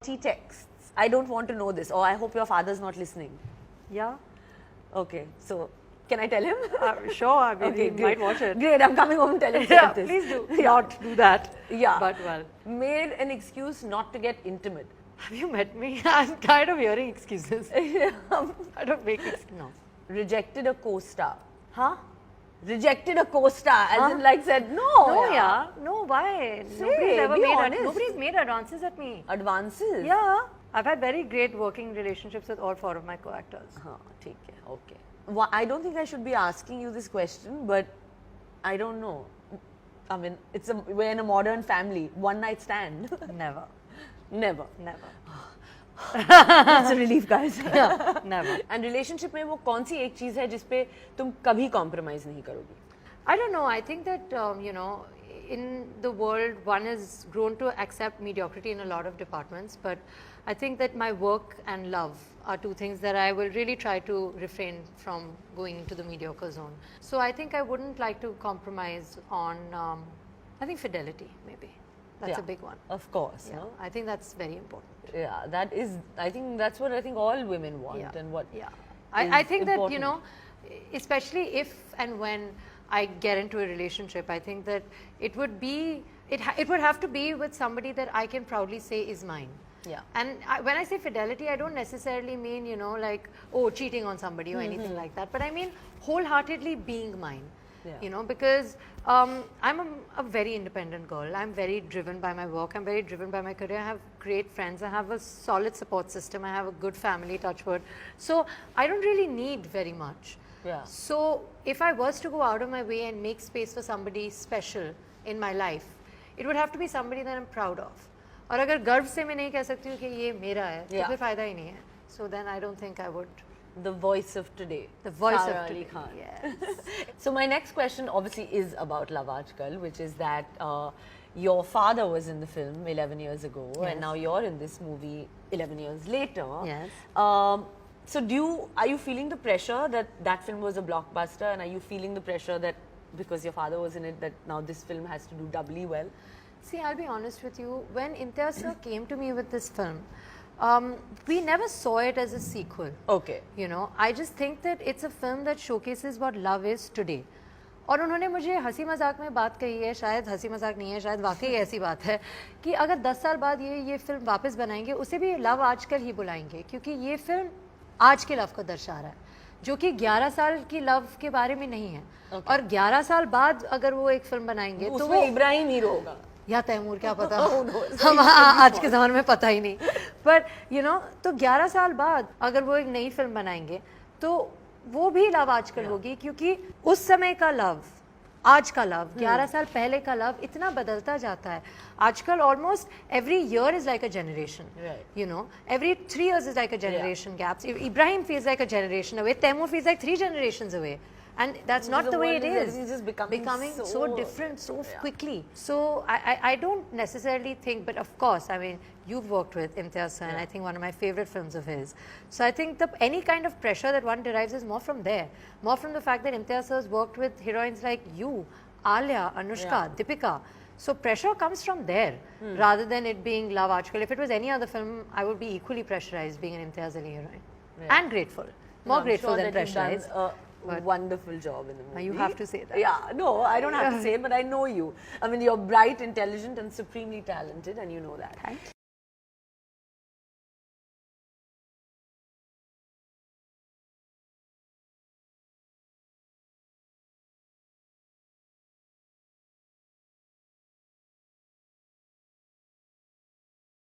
He texts. I don't want to know this, or I hope your father's not listening. Yeah. Okay, so can I tell him? Sure, I mean, Okay, he might watch it. Great, I'm coming home and telling him Yeah, this. please do not do that. Yeah. But well. Made an excuse not to get intimate. Have you met me? I'm tired of hearing excuses. I don't make excuses. No. Rejected a co-star. Huh? Rejected a co-star, as in like said, no. No, yeah. No, why? Nobody's ever be made honest. nobody's made advances at me. Advances? Yeah. I've had very great working relationships with all 4 of my co-actors. Okay, okay. Well, I don't think I should be asking you this question, but I don't know. I mean, we're in a modern family. One night stand. Never. Never. Never. It's a relief, guys. Yeah, never. And relationship में वो कौन सी एक चीज है जिसपे तुम कभी compromise नहीं करोगी? I don't know. I think that, you know, in the world, one has grown to accept mediocrity in a lot of departments. But I think that my work and love are 2 things that I will really try to refrain from going into the mediocre zone. So I think I wouldn't like to compromise on, I think, fidelity, maybe. That's a big one. Of course. Yeah, No? I think that's very important. Yeah, that is, I think that's what I think all women want and what I think important. that, you know, especially if and when I get into a relationship, I think that it would be, it would have to be with somebody that I can proudly say is mine. Yeah. And when I say fidelity, I don't necessarily mean, you know, like, oh, cheating on somebody or anything like that. But I mean wholeheartedly being mine. Yeah. You know, because I'm a very independent girl. I'm very driven by my work. I'm very driven by my career. I have great friends. I have a solid support system. I have a good family, touch wood. So I don't really need very much. Yeah. So if I was to go out of my way and make space for somebody special in my life, it would have to be somebody that I'm proud of. और अगर गर्व से मैं नहीं कह सकती हूँ कि ये मेरा है, तो फिर फायदा ही नहीं है. So then I don't think I would. The voice of today. The voice Sara of today. Khan. Yes. So my next question obviously is about Love Aajkal, which is that your father was in the film 11 years ago, and now you're in this movie 11 years later. Yes. So are you feeling the pressure that that film was a blockbuster, and are you feeling the pressure that because your father was in it, that now this film has to do doubly well? See, I'll be honest with you. When Imtiaz sir came to me with this film, we never saw it as a sequel. Okay. You know, I just think that it's a film that showcases what love is today. और उन्होंने मुझे हंसी मजाक में बात कही है, शायद हंसी मजाक नहीं है, शायद वाकई ऐसी बात है कि अगर 10 साल बाद ये फिल्म वापस बनाएंगे, उसे भी लव आजकल ही बुलाएंगे, क्योंकि ये फिल्म आज के लव को दर्शा रहा है, जो कि 11 साल की लव के बारे में नहीं है. और 11 साल बाद अगर वो एक फिल्म बनाएंगे तो वो इब्राहिम हीरो होगा या तैमूर, क्या पता. हम आज के ज़माने में पता ही नहीं. पर यू नो, तो 11 साल बाद अगर वो एक नई फिल्म बनाएंगे तो वो भी लव आजकल होगी, क्योंकि उस समय का लव, आज का लव, 11 साल पहले का लव इतना बदलता जाता है. आजकल almost every year is like a generation. You know, every 3 years is like a generation gaps. Ibrahim feels like a generation away, Taimur feels like 3 generations away. And that's not the way it is. It's just becoming so different so quickly. So I don't necessarily think, but of course, I mean, you've worked with Imtiaz sir, and I think one of my favorite films of his. So I think any kind of pressure that one derives is more from there, more from the fact that Imtiaz sir has worked with heroines like you, Alia, Anushka, Deepika. So pressure comes from there, rather than it being Love Aajkal. If it was any other film, I would be equally pressurized being an Imtiaz Ali heroine, and grateful, more grateful than pressurized. Wonderful job in the movie. You have to say that. Yeah, no, I don't have to say it, but I know you. I mean, you're bright, intelligent, and supremely talented, and you know that. Thanks.